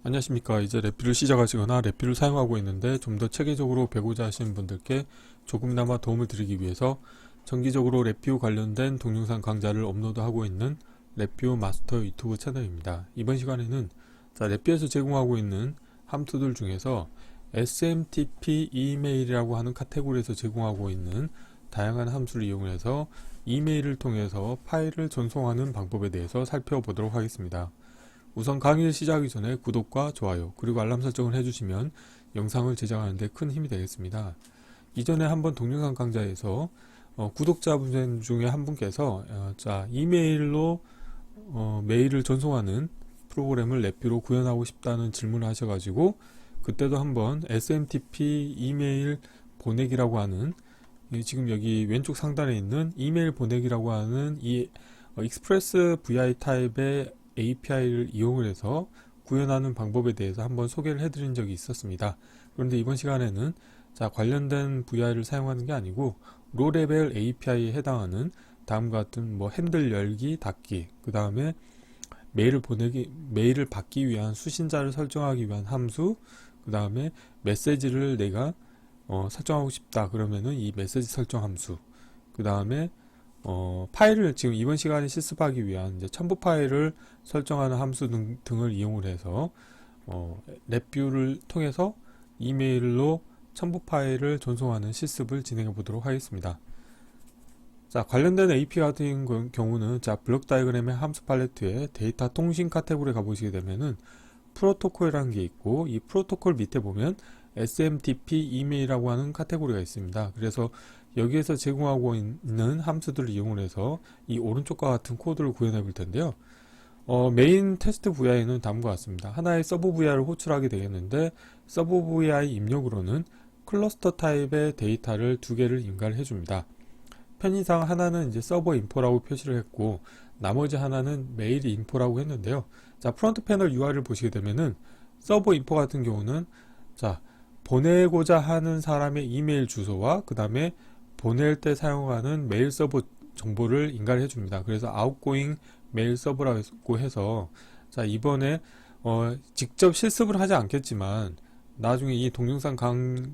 안녕하십니까. 이제 랩뷰를 시작하시거나 랩뷰를 사용하고 있는데 좀 더 체계적으로 배우고자 하시는 분들께 조금이나마 도움을 드리기 위해서 정기적으로 랩뷰 관련된 동영상 강좌를 업로드하고 있는 랩뷰 마스터 유튜브 채널입니다. 이번 시간에는 랩뷰에서 제공하고 있는 함수들 중에서 SMTP 이메일이라고 하는 카테고리에서 제공하고 있는 다양한 함수를 이용해서 이메일을 통해서 파일을 전송하는 방법에 대해서 살펴보도록 하겠습니다. 우선 강의를 시작하기 전에 구독과 좋아요 그리고 알람 설정을 해주시면 영상을 제작하는 데 큰 힘이 되겠습니다. 이전에 한번 동영상 강좌에서 구독자분 중에 한 분께서 이메일로 메일을 전송하는 프로그램을 랩뷰로 구현하고 싶다는 질문을 하셔가지고 그때도 한번 SMTP 이메일 보내기라고 하는 지금 여기 왼쪽 상단에 있는 이메일 보내기라고 하는 이 익스프레스 VI 타입의 API를 이용을 해서 구현하는 방법에 대해서 한번 소개를 해드린 적이 있었습니다. 그런데 이번 시간에는 관련된 VI를 사용하는 게 아니고 로레벨 API에 해당하는 다음과 같은 핸들 열기, 닫기, 그 다음에 메일을 받기 위한 수신자를 설정하기 위한 함수, 그 다음에 메시지를 내가 설정하고 싶다 그러면은 이 메시지 설정 함수, 그 다음에 파일을 지금 이번 시간에 실습하기 위한 이제 첨부 파일을 설정하는 함수 등을 이용을 해서 랩뷰를 통해서 이메일로 첨부 파일을 전송하는 실습을 진행해 보도록 하겠습니다. 관련된 AP 같은 경우는 블록 다이어그램의 함수 팔레트에 데이터 통신 카테고리에 가보시게 되면은 프로토콜이라는 게 있고, 이 프로토콜 밑에 보면 SMTP 이메일이라고 하는 카테고리가 있습니다. 그래서 여기에서 제공하고 있는 함수들을 이용을 해서 이 오른쪽과 같은 코드를 구현해 볼 텐데요. 메인 테스트 VI는 다음과 같습니다. 하나의 서브 VI를 호출하게 되겠는데, 서브 VI 입력으로는 클러스터 타입의 데이터를 두 개를 인가를 해줍니다. 편의상 하나는 이제 서버 인포라고 표시를 했고, 나머지 하나는 메일 인포라고 했는데요. 프론트 패널 UI를 보시게 되면은 서버 인포 같은 경우는 보내고자 하는 사람의 이메일 주소와 그 다음에 보낼 때 사용하는 메일 서버 정보를 인가를 해줍니다. 그래서 outgoing 메일 서버라고 해서 이번에 직접 실습을 하지 않겠지만 나중에 이 동영상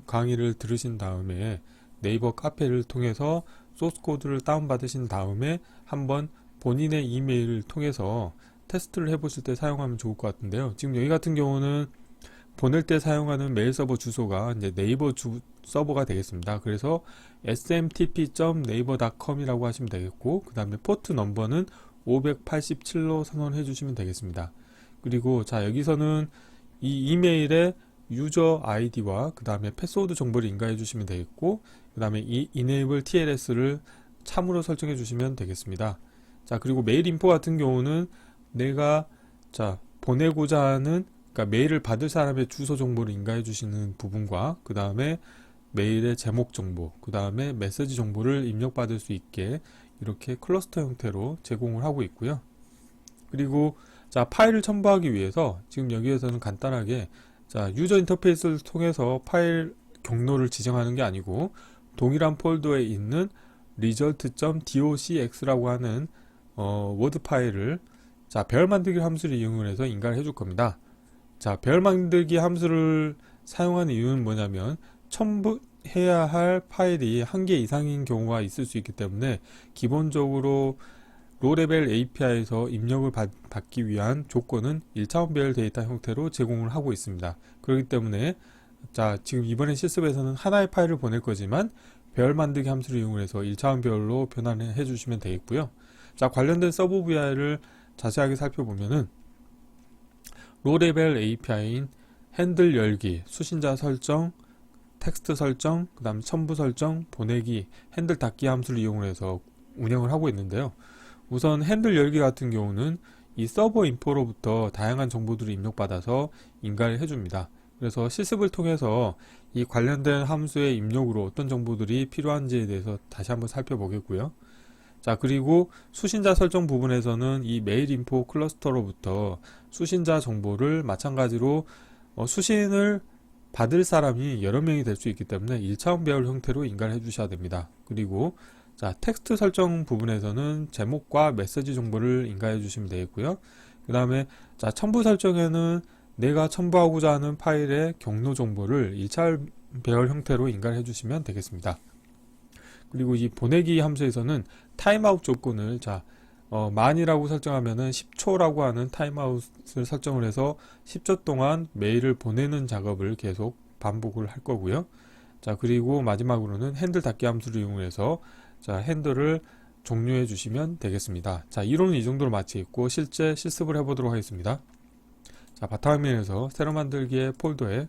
강의를 들으신 다음에 네이버 카페를 통해서 소스 코드를 다운받으신 다음에 한번 본인의 이메일을 통해서 테스트를 해보실 때 사용하면 좋을 것 같은데요. 지금 여기 같은 경우는 보낼 때 사용하는 메일 서버 주소가 이제 네이버 서버가 되겠습니다. 그래서 smtp.naver.com 이라고 하시면 되겠고, 그 다음에 포트 넘버는 587로 선언해 주시면 되겠습니다. 그리고 여기서는 이 이메일에 유저 아이디와 그 다음에 패스워드 정보를 인가해 주시면 되겠고, 그 다음에 이 enable TLS를 참으로 설정해 주시면 되겠습니다. 그리고 메일 인포 같은 경우는 내가 보내고자 하는, 그러니까 메일을 받을 사람의 주소 정보를 인가해 주시는 부분과 그 다음에 메일의 제목 정보, 그 다음에 메시지 정보를 입력받을 수 있게 이렇게 클러스터 형태로 제공을 하고 있고요. 그리고 파일을 첨부하기 위해서 지금 여기에서는 간단하게 유저 인터페이스를 통해서 파일 경로를 지정하는 게 아니고 동일한 폴더에 있는 result.docx라고 하는 워드 파일을 별 만들기 함수를 이용을 해서 인가를 해줄 겁니다. 별 만들기 함수를 사용하는 이유는 뭐냐면 첨부해야 할 파일이 한 개 이상인 경우가 있을 수 있기 때문에 기본적으로 로레벨 API에서 입력을 받기 위한 조건은 1차원 배열 데이터 형태로 제공을 하고 있습니다. 그렇기 때문에 지금 이번에 실습에서는 하나의 파일을 보낼 거지만 별 만들기 함수를 이용해서 1차원 배열로 변환해 주시면 되겠고요. 관련된 서브 VI를 자세하게 살펴보면은 로레벨 API인 핸들 열기, 수신자 설정, 텍스트 설정, 그 다음 첨부 설정, 보내기, 핸들 닫기 함수를 이용해서 운영을 하고 있는데요. 우선 핸들 열기 같은 경우는 이 서버 인포로부터 다양한 정보들을 입력받아서 인가를 해줍니다. 그래서 실습을 통해서 이 관련된 함수의 입력으로 어떤 정보들이 필요한지에 대해서 다시 한번 살펴보겠고요. 그리고 수신자 설정 부분에서는 이 메일 인포 클러스터로부터 수신자 정보를 마찬가지로 수신을 받을 사람이 여러 명이 될 수 있기 때문에 1차원 배열 형태로 인가를 해주셔야 됩니다. 그리고 텍스트 설정 부분에서는 제목과 메시지 정보를 인가해 주시면 되겠고요. 그 다음에 첨부 설정에는 내가 첨부하고자 하는 파일의 경로 정보를 일찰 배열 형태로 인가해 주시면 되겠습니다. 그리고 이 보내기 함수에서는 타임아웃 조건을 만이라고 설정하면은 10초라고 하는 타임아웃을 설정을 해서 10초 동안 메일을 보내는 작업을 계속 반복을 할 거고요. 자, 그리고 마지막으로는 핸들 닫기 함수를 이용해서 핸들을 종료해 주시면 되겠습니다. 자, 이론은 이 정도로 마치겠고 실제 실습을 해보도록 하겠습니다. 자, 바탕화면에서 새로 만들기의 폴더에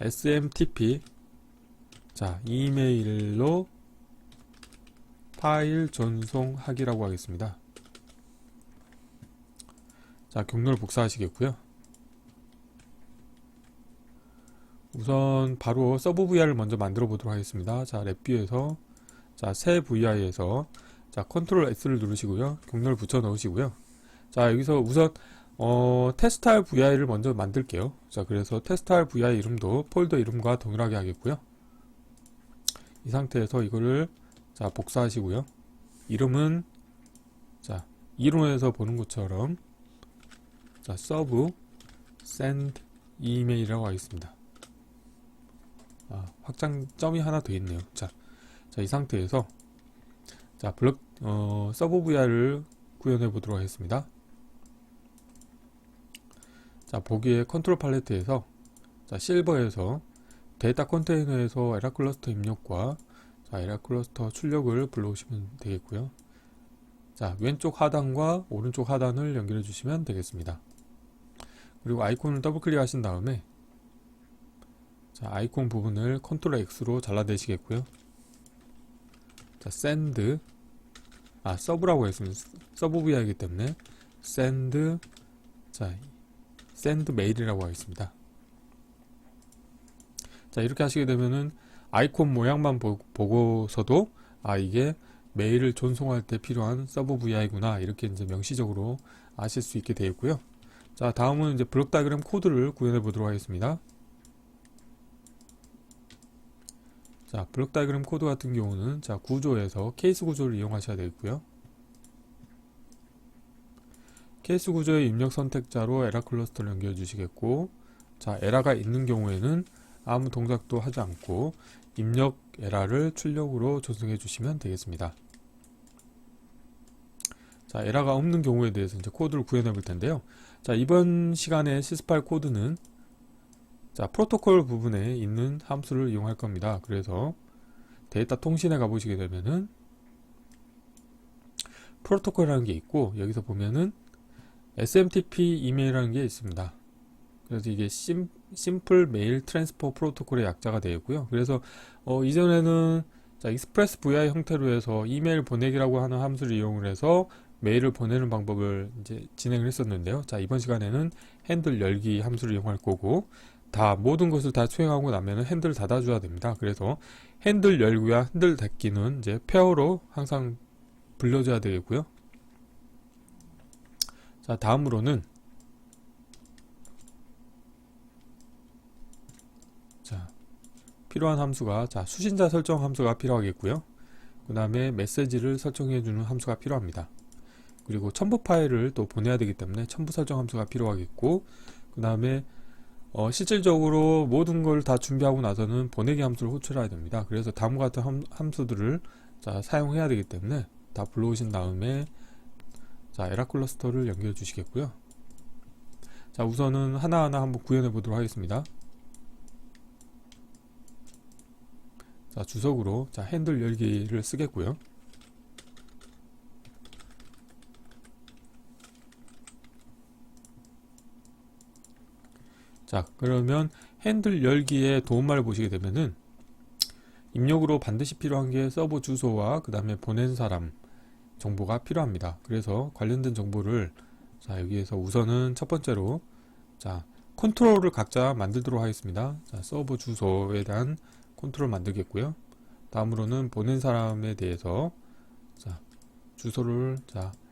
smtp 이메일로 파일 전송하기라고 하겠습니다. 자, 경로를 복사하시겠고요. 우선 바로 서브 VI를 먼저 만들어 보도록 하겠습니다. 자, 랩뷰에서 새 VI에서 컨트롤 S를 누르시고요. 경로를 붙여 넣으시고요. 자, 여기서 우선 테스트할 VI를 먼저 만들게요. 자, 그래서 테스트할 VI 이름도 폴더 이름과 동일하게 하겠고요. 이 상태에서 이거를 복사하시고요. 이름은 이론에서 보는 것처럼 서브 send 이메일이라고 하겠습니다. 확장점이 하나 더 있네요. 자, 이 상태에서 서브 VI를 구현해 보도록 하겠습니다. 자, 보기에 컨트롤 팔레트에서 실버에서 데이터 컨테이너에서 에라 클러스터 입력과 에라 클러스터 출력을 불러오시면 되겠고요. 자, 왼쪽 하단과 오른쪽 하단을 연결해 주시면 되겠습니다. 그리고 아이콘을 더블 클릭하신 다음에 아이콘 부분을 컨트롤 X로 잘라내시겠고요. send 서브라고 했습니다. 서브 VI이기 때문에 send 메일이라고 하겠습니다. 자, 이렇게 하시게 되면은 아이콘 모양만 보고서도 이게 메일을 전송할 때 필요한 서브 VI구나 이렇게 이제 명시적으로 아실 수 있게 되어 있고요. 자, 다음은 이제 블록 다이그램 코드를 구현해 보도록 하겠습니다. 자, 블록 다이그램 코드 같은 경우는 구조에서 케이스 구조를 이용하셔야 되겠고요. 케이스 구조의 입력 선택자로 에라 클러스터를 연결해 주시겠고, 에라가 있는 경우에는 아무 동작도 하지 않고 입력 에라를 출력으로 전송해 주시면 되겠습니다. 자, 에라가 없는 경우에 대해서 이제 코드를 구현해 볼 텐데요. 자, 이번 시간에 시스파일 코드는 프로토콜 부분에 있는 함수를 이용할 겁니다. 그래서 데이터 통신에 가보시게 되면은 프로토콜이라는 게 있고, 여기서 보면은 SMTP 이메일이라는 게 있습니다. 그래서 이게 심플 메일 트랜스퍼 프로토콜의 약자가 되겠고요. 그래서 이전에는 익스프레스 VI 형태로 해서 이메일 보내기라고 하는 함수를 이용을 해서 메일을 보내는 방법을 이제 진행을 했었는데요. 자, 이번 시간에는 핸들 열기 함수를 이용할 거고, 모든 것을 다 수행하고 나면은 핸들을 닫아줘야 됩니다. 그래서 핸들 열기와 핸들 닫기는 이제 페어로 항상 불려줘야 되겠고요. 자, 다음으로는 필요한 함수가 수신자 설정 함수가 필요하겠고요. 그 다음에 메시지를 설정해주는 함수가 필요합니다. 그리고 첨부 파일을 또 보내야 되기 때문에 첨부 설정 함수가 필요하겠고, 그 다음에 실질적으로 모든 걸 다 준비하고 나서는 보내기 함수를 호출해야 됩니다. 그래서 다음과 같은 함수들을 사용해야 되기 때문에 다 불러오신 다음에 에라 클러스터를 연결해 주시겠고요. 자, 우선은 하나하나 한번 구현해 보도록 하겠습니다. 자, 주석으로 핸들 열기를 쓰겠고요. 자, 그러면 핸들 열기의 도움말을 보시게 되면은 입력으로 반드시 필요한 게 서버 주소와 그 다음에 보낸 사람 정보가 필요합니다. 그래서 관련된 정보를 여기에서 우선은 첫 번째로 컨트롤을 각자 만들도록 하겠습니다. 서버 주소에 대한 컨트롤 만들겠고요. 다음으로는 보낸 사람에 대해서 주소를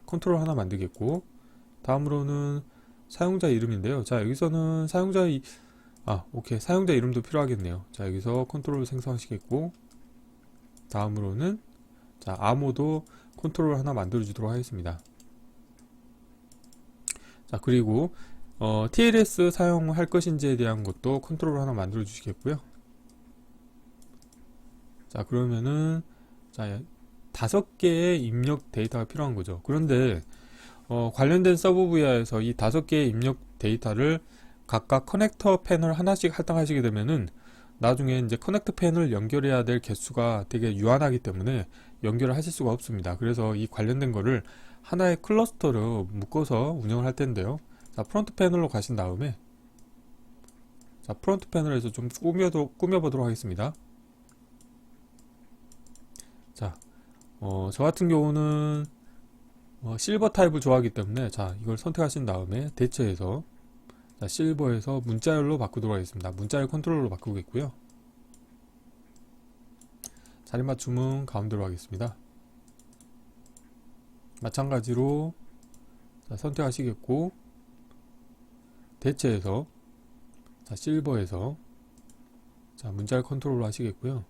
컨트롤 하나 만들겠고, 다음으로는 사용자 이름인데요. 여기서는 사용자 이름도 필요하겠네요. 여기서 컨트롤 생성하시겠고, 다음으로는 암호도 컨트롤 하나 만들어 주도록 하겠습니다. 그리고 TLS 사용할 것인지에 대한 것도 컨트롤 하나 만들어 주시겠고요. 자, 그러면은, 자, 5개의 입력 데이터가 필요한 거죠. 그런데, 관련된 서브 VR에서 이 5개의 입력 데이터를 각각 커넥터 펜을 하나씩 할당하시게 되면은, 나중에 이제 커넥터 펜을 연결해야 될 개수가 되게 유한하기 때문에 연결을 하실 수가 없습니다. 그래서 이 관련된 거를 하나의 클러스터로 묶어서 운영을 할 텐데요. 자, 프론트 패널로 가신 다음에, 자, 프론트 패널에서 좀 꾸며보도록 하겠습니다. 자, 저 같은 경우는 실버 타입을 좋아하기 때문에, 자, 이걸 선택하신 다음에 대체해서, 자, 실버에서 문자열로 바꾸도록 하겠습니다. 문자열 컨트롤로 바꾸겠고요. 자리 맞춤은 가운데로 하겠습니다. 마찬가지로, 자, 선택하시겠고, 대체해서, 자, 실버에서, 자, 문자열 컨트롤로 하시겠고요.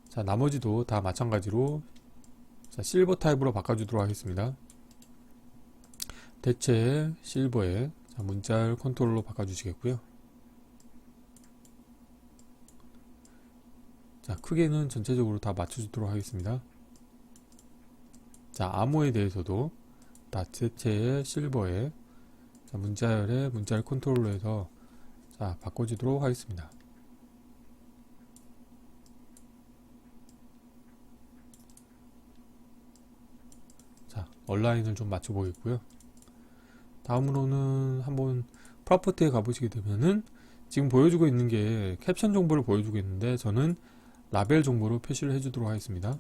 자, 나머지도 다 마찬가지로, 자, 실버 타입으로 바꿔주도록 하겠습니다. 대체 실버에, 자, 문자열 컨트롤로 바꿔주시겠고요. 자, 크기는 전체적으로 다 맞춰주도록 하겠습니다. 자, 암호에 대해서도 다 대체의 실버에, 자, 문자열에 문자열 컨트롤로 해서, 자, 바꿔주도록 하겠습니다. 자, 얼라인을 좀 맞춰 보겠고요. 다음으로는 한번 프로퍼티에 가보시게 되면은 지금 보여주고 있는 게 캡션 정보를 보여주고 있는데, 저는 라벨 정보로 표시를 해주도록 하겠습니다.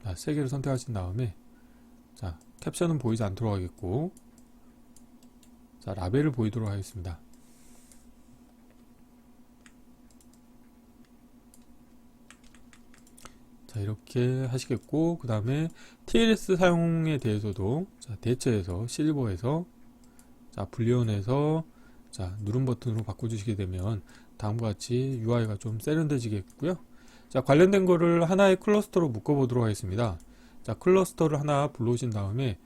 자, 3개를 선택하신 다음에, 자, 캡션은 보이지 않도록 하겠고, 자, 라벨을 보이도록 하겠습니다. 자, 이렇게 하시겠고, 그 다음에 TLS 사용에 대해서도, 자, 대체해서 실버에서, 자, 불리언에서, 자, 누른 버튼으로 바꿔주시게 되면 다음과 같이 UI가 좀 세련돼지겠고요. 자, 관련된 거를 하나의 클러스터로 묶어보도록 하겠습니다. 자, 클러스터를 하나 불러오신 다음에,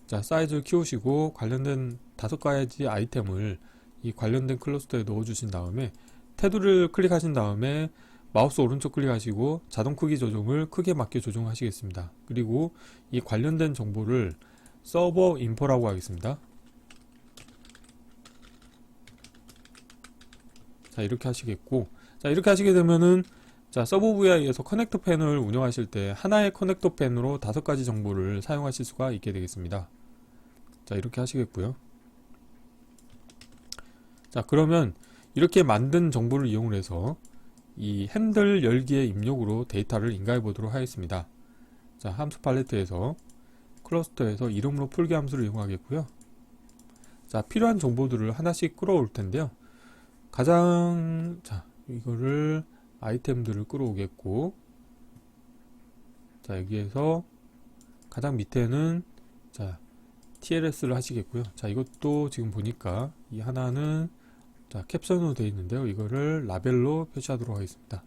자, 사이즈를 키우시고 관련된 5가지 아이템을 이 관련된 클러스터에 넣어주신 다음에 테두리를 클릭하신 다음에 마우스 오른쪽 클릭하시고 자동 크기 조정을 크기에 맞게 조정하시겠습니다. 그리고 이 관련된 정보를 서버 인포라고 하겠습니다. 자, 이렇게 하시겠고, 자, 이렇게 하시게 되면은, 자, 서버 VI에서 커넥터 펜을 운영하실 때 하나의 커넥터 펜으로 5가지 정보를 사용하실 수가 있게 되겠습니다. 자, 이렇게 하시겠고요. 자, 그러면 이렇게 만든 정보를 이용을 해서 이 핸들 열기의 입력으로 데이터를 인가해 보도록 하겠습니다. 자, 함수 팔레트에서 클러스터에서 이름으로 풀기 함수를 이용하겠고요. 자, 필요한 정보들을 하나씩 끌어올 텐데요. 자, 이거를 아이템들을 끌어오겠고, 자, 여기에서 가장 밑에는, 자, TLS를 하시겠고요. 자, 이것도 지금 보니까 이 하나는, 자, 캡션으로 되어 있는데요. 이거를 라벨로 표시하도록 하겠습니다.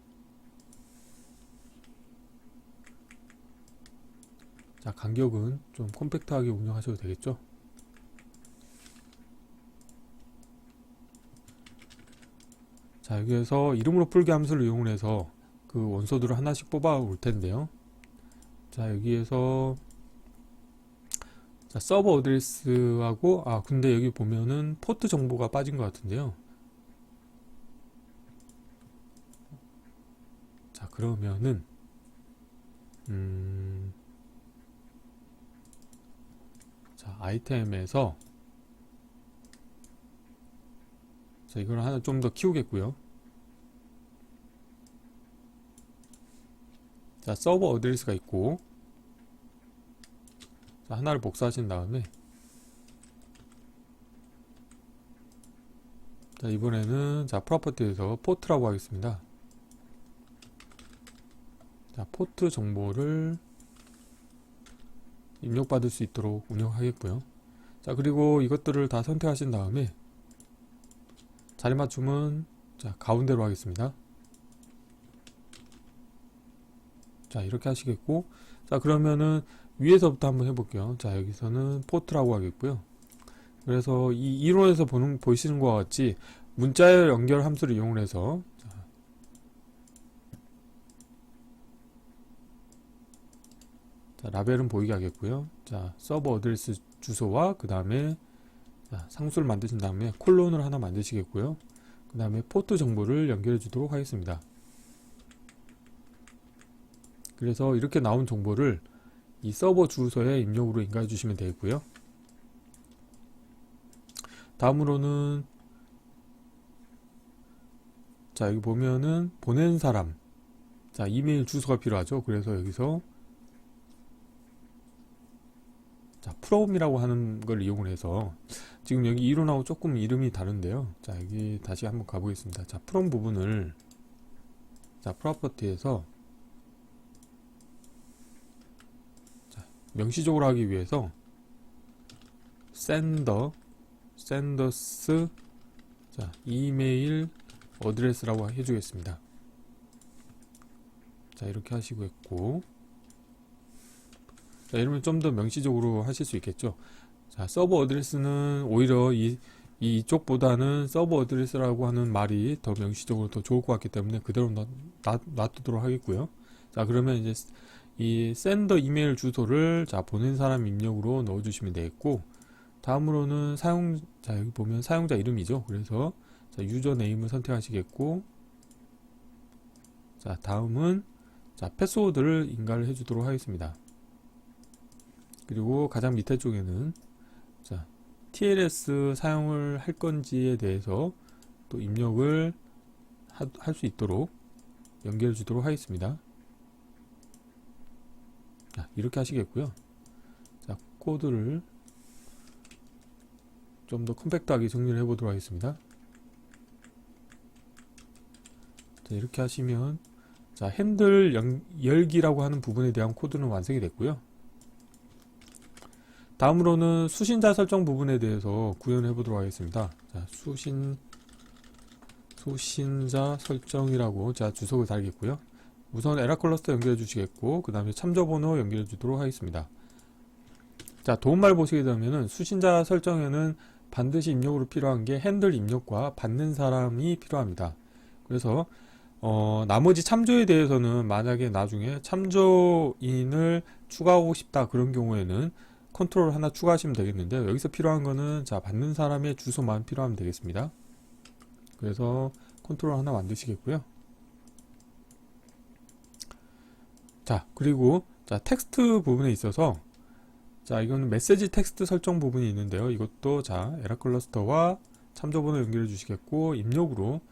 자, 간격은 좀 콤팩트하게 운영하셔도 되겠죠. 자, 여기에서 이름으로 풀기 함수를 이용해서 그 원소들을 하나씩 뽑아 올 텐데요. 자, 여기에서, 자, 서버 어드레스하고, 근데 여기 보면은 포트 정보가 빠진 것 같은데요. 자, 그러면은, 자, 아이템에서, 자, 이걸 하나 좀 더 키우겠고요. 자, 서버 어드레스가 있고, 자, 하나를 복사하신 다음에, 자, 이번에는, 자, 프로퍼티에서 포트라고 하겠습니다. 자, 포트 정보를 입력받을 수 있도록 운영하겠고요. 자, 그리고 이것들을 다 선택하신 다음에 자리 맞춤은, 자, 가운데로 하겠습니다. 자, 이렇게 하시겠고, 자, 그러면은 위에서부터 한번 해볼게요. 자, 여기서는 포트라고 하겠고요. 그래서 이 이론에서 보시는 것과 같이 문자열 연결 함수를 이용해서 자, 라벨은 보이게 하겠고요. 자, 서버 어드레스 주소와 그 다음에 상수를 만드신 다음에 콜론을 하나 만드시겠고요. 그 다음에 포트 정보를 연결해 주도록 하겠습니다. 그래서 이렇게 나온 정보를 이 서버 주소에 입력으로 인가해 주시면 되겠고요. 다음으로는 자, 여기 보면은 보낸 사람, 자, 이메일 주소가 필요하죠. 그래서 여기서 자, 프롬이라고 하는 걸 이용을 해서 지금 여기 이론하고 조금 이름이 다른데요. 자, 여기 다시 한번 가보겠습니다. 자, 프롬 부분을 자, 프로퍼티에서 자, 명시적으로 하기 위해서 sender스 자, 이메일 어드레스라고 해주겠습니다. 자, 이렇게 하시고 있고, 자, 이러면 좀 더 명시적으로 하실 수 있겠죠. 자, 서버 어드레스는 오히려 이쪽보다는 서버 어드레스라고 하는 말이 더 명시적으로 더 좋을 것 같기 때문에 그대로 놔두도록 하겠고요. 자, 그러면 이제 이 샌더 이메일 주소를 자, 보낸 사람 입력으로 넣어주시면 되겠고, 다음으로는 자, 여기 보면 사용자 이름이죠. 그래서 자, 유저 네임을 선택하시겠고, 자, 다음은 자, 패스워드를 인가를 해주도록 하겠습니다. 그리고 가장 밑에 쪽에는 자, TLS 사용을 할 건지에 대해서 또 입력을 할 수 있도록 연결해 주도록 하겠습니다. 자, 이렇게 하시겠고요. 자, 코드를 좀 더 컴팩트하게 정리를 해 보도록 하겠습니다. 자, 이렇게 하시면 자, 핸들 열기라고 하는 부분에 대한 코드는 완성이 됐고요. 다음으로는 수신자 설정 부분에 대해서 구현해 보도록 하겠습니다. 자, 수신자 설정이라고 자, 주석을 달겠고요. 우선 에라 클러스터 연결해 주시겠고, 그 다음에 참조번호 연결해 주도록 하겠습니다. 자, 도움말 보시게 되면은 수신자 설정에는 반드시 입력으로 필요한 게 핸들 입력과 받는 사람이 필요합니다. 그래서 나머지 참조에 대해서는 만약에 나중에 참조인을 추가하고 싶다 그런 경우에는 컨트롤 하나 추가하시면 되겠는데요. 여기서 필요한 거는 자, 받는 사람의 주소만 필요하면 되겠습니다. 그래서 컨트롤 하나 만드시겠고요. 자, 그리고 자, 텍스트 부분에 있어서 자, 이거는 메시지 텍스트 설정 부분이 있는데요. 이것도 자, 에라 클러스터와 참조번호 연결해 주시겠고, 입력으로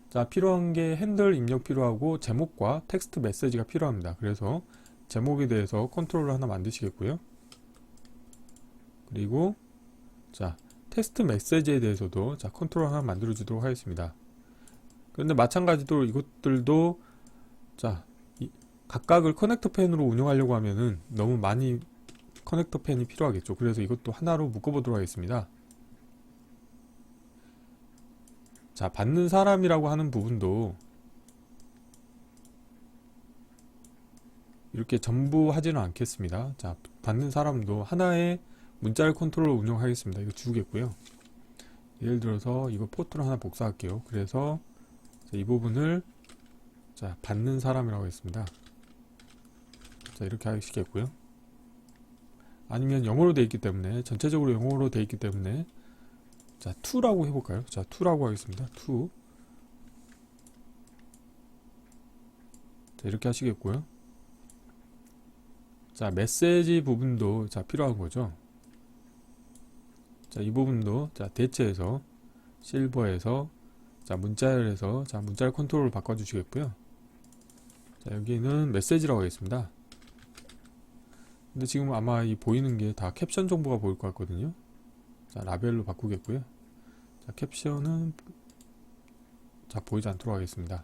자, 필요한 게 핸들 입력 필요하고 제목과 텍스트 메시지가 필요합니다. 그래서 제목에 대해서 컨트롤을 하나 만드시겠고요. 그리고 자, 텍스트 메시지에 대해서도 자, 컨트롤 하나 만들어 주도록 하겠습니다. 그런데 마찬가지로 이것들도 자, 각각을 커넥터 펜으로 운영하려고 하면은 너무 많이 커넥터 펜이 필요하겠죠. 그래서 이것도 하나로 묶어 보도록 하겠습니다. 자, 받는 사람이라고 하는 부분도 이렇게 전부 하지는 않겠습니다. 자, 받는 사람도 하나의 문자열 컨트롤을 운영하겠습니다. 이거 지우겠고요. 예를 들어서 이거 포트로 하나 복사할게요. 그래서 이 부분을 자, 받는 사람이라고 했습니다. 자, 이렇게 하시겠고요. 아니면 영어로 되어 있기 때문에, 전체적으로 영어로 되어 있기 때문에 자, to라고 해볼까요? 자, to라고 하겠습니다. to. 자, 이렇게 하시겠고요. 자, 메시지 부분도 자, 필요한 거죠. 자, 이 부분도 자, 대체해서 실버에서 자, 문자열에서 자, 문자열 컨트롤을 바꿔주시겠고요. 자, 여기는 메시지라고 하겠습니다. 근데 지금 아마 이 보이는 게 다 캡션 정보가 보일 것 같거든요. 자, 라벨로 바꾸겠고요. 자, 캡션은 자, 보이지 않도록 하겠습니다.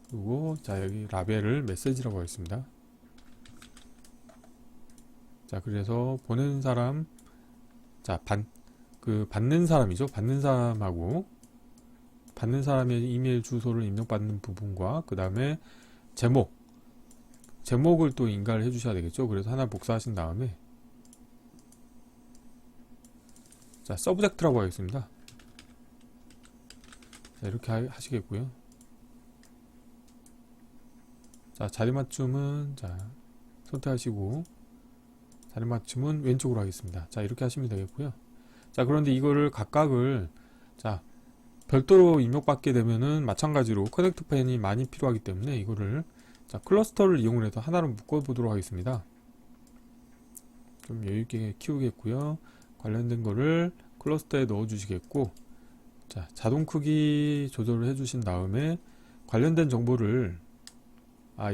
그리고 자, 여기 라벨을 메시지라고 하겠습니다. 자, 그래서 보낸 사람, 자, 받는 사람이죠. 받는 사람하고 받는 사람의 이메일 주소를 입력받는 부분과 그 다음에 제목을 또 인가를 해주셔야 되겠죠. 그래서 하나 복사하신 다음에 자, 서브젝트라고 하겠습니다. 자, 이렇게 하시겠고요. 자, 자리맞춤은 자, 선택하시고 자리맞춤은 왼쪽으로 하겠습니다. 자, 이렇게 하시면 되겠고요. 자, 그런데 이거를 각각을 자, 별도로 입력받게 되면은 마찬가지로 커넥터 펜이 많이 필요하기 때문에 이거를 자, 클러스터를 이용해서 하나로 묶어 보도록 하겠습니다. 좀 여유있게 키우겠고요. 관련된 거를 클러스터에 넣어 주시겠고, 자, 자동 크기 조절을 해 주신 다음에 관련된 정보를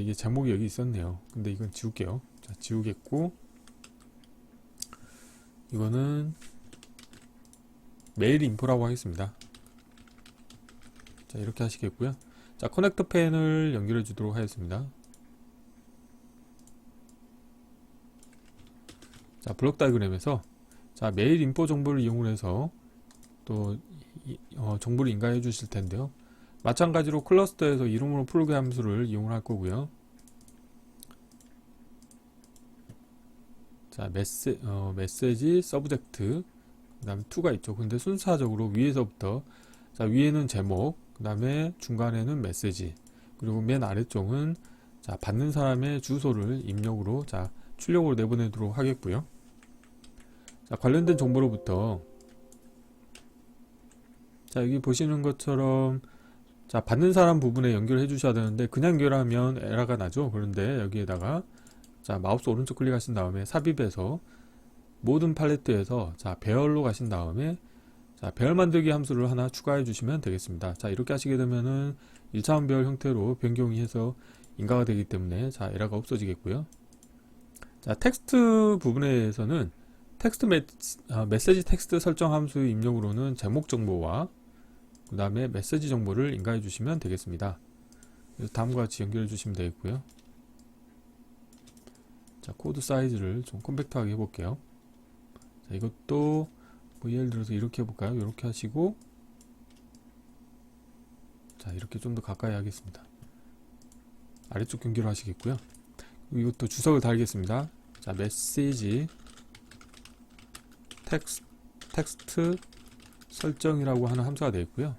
이게 제목이 여기 있었네요. 근데 이건 지울게요. 자, 지우겠고, 이거는 메일 인포라고 하겠습니다. 자, 이렇게 하시겠고요. 자, 커넥터 펜을 연결해 주도록 하겠습니다. 자, 블록 다이그램에서 자, 메일 인포 정보를 이용해서 또 정보를 인가해 주실 텐데요. 마찬가지로 클러스터에서 이름으로 프로그램 함수를 이용할 거고요. 자, 메시지 서브젝트 그 다음에 to가 있죠. 근데 순차적으로 위에서부터 자, 위에는 제목, 그 다음에 중간에는 메시지, 그리고 맨 아래쪽은 자, 받는 사람의 주소를 입력으로 자, 출력으로 내보내도록 하겠고요. 자, 관련된 정보로부터 자, 여기 보시는 것처럼 자, 받는 사람 부분에 연결해 주셔야 되는데 그냥 연결하면 에러가 나죠. 그런데 여기에다가 자, 마우스 오른쪽 클릭하신 다음에 삽입해서 모든 팔레트에서 자, 배열로 가신 다음에 자, 배열 만들기 함수를 하나 추가해 주시면 되겠습니다. 자, 이렇게 하시게 되면은 1차원 배열 형태로 변경이 해서 인가가 되기 때문에 자, 에러가 없어지겠고요. 자, 텍스트 부분에서는 메시지 텍스트 설정 함수 입력으로는 제목 정보와 그 다음에 메시지 정보를 인가해 주시면 되겠습니다. 그래서 다음과 같이 연결해 주시면 되겠고요. 자, 코드 사이즈를 좀 컴팩트하게 해볼게요. 자, 이것도 뭐 예를 들어서 이렇게 해볼까요? 이렇게 하시고 자, 이렇게 좀 더 가까이 하겠습니다. 아래쪽 연결을 하시겠고요. 이것도 주석을 달겠습니다. 자, 메시지 텍스트 설정이라고 하는 함수가 되겠고요.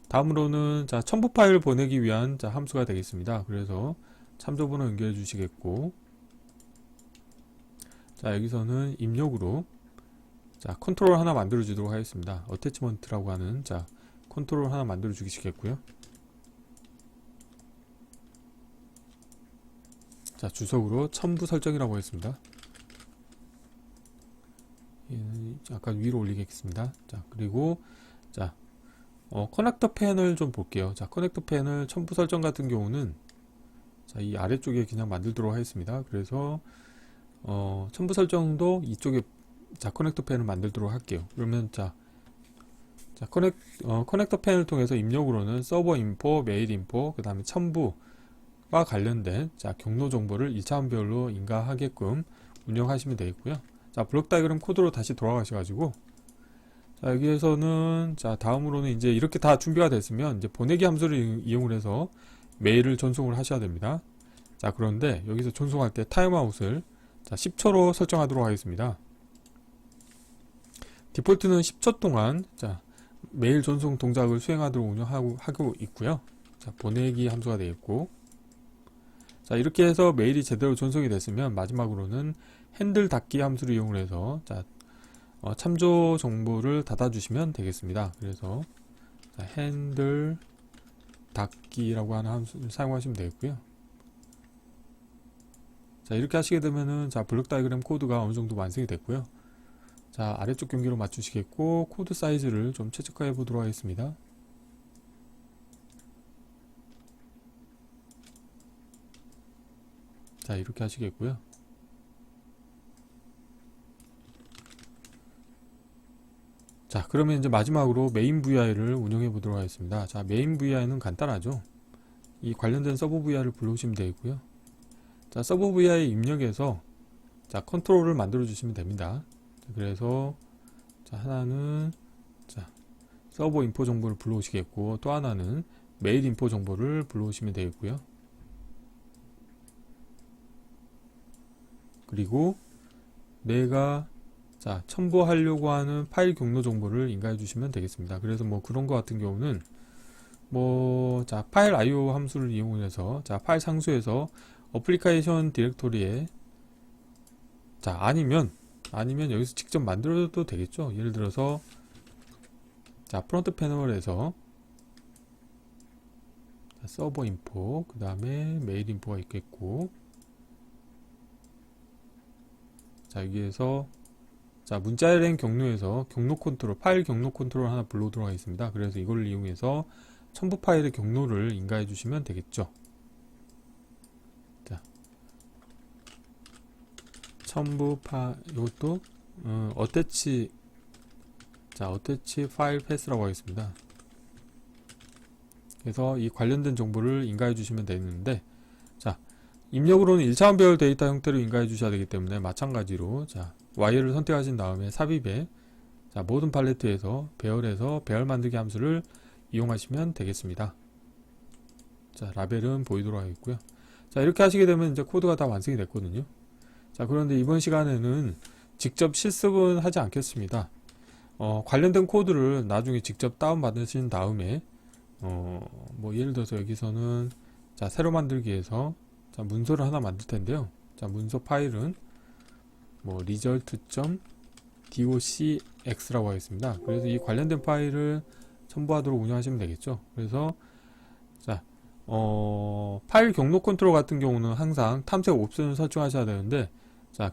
다음으로는 자, 첨부 파일 보내기 위한 자, 함수가 되겠습니다. 그래서 참조번호 연결해 주시겠고, 자, 여기서는 입력으로 자, 컨트롤 하나 만들어 주도록 하겠습니다. 어태치먼트라고 하는 자, 컨트롤 하나 만들어 주시겠고요. 자, 주석으로 첨부 설정이라고 하겠습니다. 약간 위로 올리겠습니다. 자, 그리고 자, 커넥터 펜을 좀 볼게요. 자, 커넥터 펜을 첨부 설정 같은 경우는 자, 이 아래쪽에 그냥 만들도록 하겠습니다. 그래서 첨부 설정도 이쪽에 자, 커넥터 펜을 만들도록 할게요. 그러면 자, 커넥터 펜을 통해서 입력으로는 서버 인포, 메일 인포, 그 다음에 첨부와 관련된 자, 경로 정보를 1차원별로 인가하게끔 운영하시면 되겠고요. 자, 블록 다이그램 코드로 다시 돌아가셔가지고 자, 여기에서는 자, 다음으로는 이제 이렇게 다 준비가 됐으면 이제 보내기 함수를 이용을 해서 메일을 전송을 하셔야 됩니다. 자, 그런데 여기서 전송할 때 타임아웃을 자, 10초로 설정하도록 하겠습니다. 디폴트는 10초 동안 자, 메일 전송 동작을 수행하도록 운영하고 있고요. 자, 보내기 함수가 되겠고, 자, 이렇게 해서 메일이 제대로 전송이 됐으면 마지막으로는 핸들 닫기 함수를 이용해서 자, 참조 정보를 닫아주시면 되겠습니다. 그래서 자, 핸들 닫기라고 하는 함수를 사용하시면 되겠고요. 자, 이렇게 하시게 되면은 자, 블록 다이그램 코드가 어느 정도 완성이 됐고요. 자, 아래쪽 경계로 맞추시겠고, 코드 사이즈를 좀 최적화해 보도록 하겠습니다. 자, 이렇게 하시겠고요. 자, 그러면 이제 마지막으로 메인 VI를 운영해 보도록 하겠습니다. 자, 메인 VI는 간단하죠. 이 관련된 서브 VI를 불러오시면 되고요. 자, 서브 VI 입력해서 자, 컨트롤을 만들어 주시면 됩니다. 그래서 자, 하나는 자, 서버 인포 정보를 불러오시겠고, 또 하나는 메일 인포 정보를 불러오시면 되겠고요. 그리고 내가 첨부하려고 하는 파일 경로 정보를 인가해 주시면 되겠습니다. 그래서 뭐 그런 거 같은 경우는 파일 IO 함수를 이용해서 파일 상수에서 어플리케이션 디렉토리에 아니면 여기서 직접 만들어도 되겠죠. 예를 들어서 프론트 패널에서 서버 인포, 그 다음에 메일 인포가 있겠고, 여기에서 문자일행 경로에서 경로 컨트롤, 파일 경로 컨트롤 하나 불러오도록 하겠습니다. 그래서 이걸 이용해서 첨부 파일의 경로를 인가해 주시면 되겠죠. 첨부 이것도 어태치 파일 패스라고 하겠습니다. 그래서 이 관련된 정보를 인가해 주시면 되는데, 입력으로는 1차원 배열 데이터 형태로 인가해 주셔야 되기 때문에 마찬가지로 Y를 선택하신 다음에 삽입에 모든 팔레트에서 배열에서 배열 만들기 함수를 이용하시면 되겠습니다. 라벨은 보이도록 하겠고요. 이렇게 하시게 되면 이제 코드가 다 완성이 됐거든요. 그런데 이번 시간에는 직접 실습은 하지 않겠습니다. 관련된 코드를 나중에 직접 다운 받으신 다음에 예를 들어서 여기서는 새로 만들기에서 문서를 하나 만들 텐데요. 문서 파일은 result.docx라고 하겠습니다. 그래서 이 관련된 파일을 첨부하도록 운영하시면 되겠죠. 그래서 파일 경로 컨트롤 같은 경우는 항상 탐색 옵션을 설정하셔야 되는데,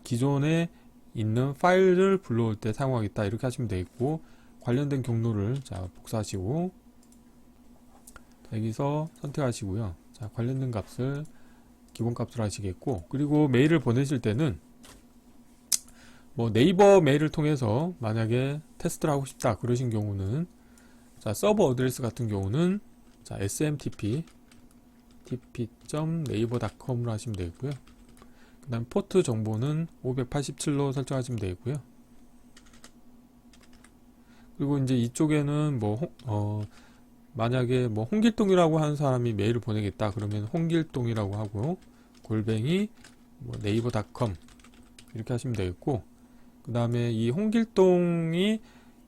기존에 있는 파일을 불러올 때 사용하겠다 이렇게 하시면 되겠고, 관련된 경로를 복사하시고 여기서 선택하시고요. 관련된 값을 기본 값으로 하시겠고, 그리고 메일을 보내실 때는 네이버 메일을 통해서 만약에 테스트를 하고 싶다 그러신 경우는 서버 어드레스 같은 경우는 smtp tp.naver.com으로 하시면 되겠고요. 그 다음 포트 정보는 587로 설정하시면 되겠고요. 그리고 이제 이쪽에는 만약에 홍길동이라고 하는 사람이 메일을 보내겠다 그러면 홍길동이라고 하고, 골뱅이 네이버.com 이렇게 하시면 되겠고, 그 다음에 이 홍길동이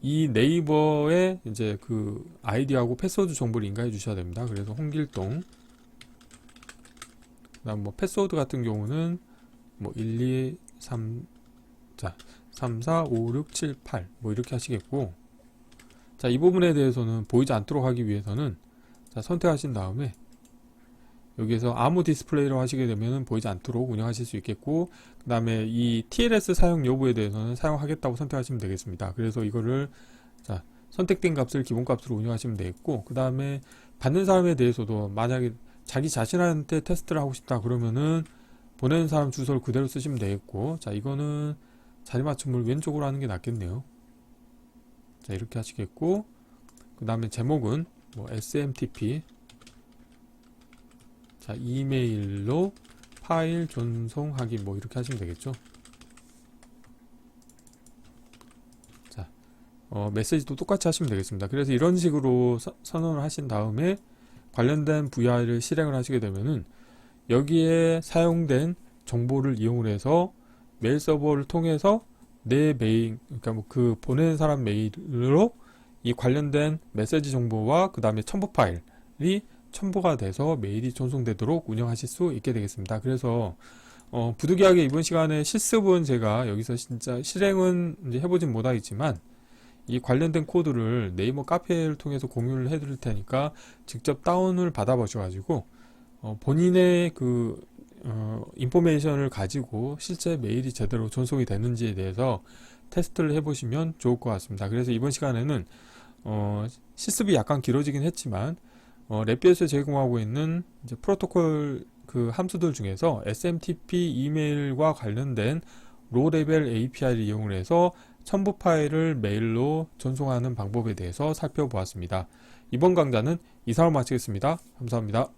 이 네이버에 이제 그 아이디하고 패스워드 정보를 인가해 주셔야 됩니다. 그래서 홍길동, 그 다음 패스워드 같은 경우는 1, 2, 3, 3, 4, 5, 6, 7, 8 이렇게 하시겠고, 이 부분에 대해서는 보이지 않도록 하기 위해서는 선택하신 다음에 여기에서 아무 디스플레이로 하시게 되면 보이지 않도록 운영하실 수 있겠고, 그 다음에 이 TLS 사용 여부에 대해서는 사용하겠다고 선택하시면 되겠습니다. 그래서 이거를 선택된 값을 기본값으로 운영하시면 되겠고, 그 다음에 받는 사람에 대해서도 만약에 자기 자신한테 테스트를 하고 싶다 그러면은 보내는 사람 주소를 그대로 쓰시면 되겠고, 이거는 자리 맞춤을 왼쪽으로 하는 게 낫겠네요. 이렇게 하시겠고, 그 다음에 제목은 smtp 이메일로 파일 전송하기 이렇게 하시면 되겠죠. 메시지도 똑같이 하시면 되겠습니다. 그래서 이런 식으로 선언을 하신 다음에 관련된 VR을 실행을 하시게 되면은 여기에 사용된 정보를 이용을 해서 메일 서버를 통해서 내 메일, 그러니까 그 보내는 사람 메일로 이 관련된 메시지 정보와 그 다음에 첨부 파일이 첨부가 돼서 메일이 전송되도록 운영하실 수 있게 되겠습니다. 그래서 부득이하게 이번 시간에 실습은 제가 여기서 진짜 실행은 이제 해보진 못하겠지만, 이 관련된 코드를 네이버 카페를 통해서 공유를 해드릴 테니까 직접 다운을 받아 보셔가지고 본인의 그 인포메이션을 가지고 실제 메일이 제대로 전송이 되는지에 대해서 테스트를 해보시면 좋을 것 같습니다. 그래서 이번 시간에는 실습이 약간 길어지긴 했지만 랩비에서 제공하고 있는 이제 프로토콜 그 함수들 중에서 SMTP 이메일과 관련된 로 레벨 API를 이용을 해서 첨부 파일을 메일로 전송하는 방법에 대해서 살펴보았습니다. 이번 강좌는 이상으로 마치겠습니다. 감사합니다.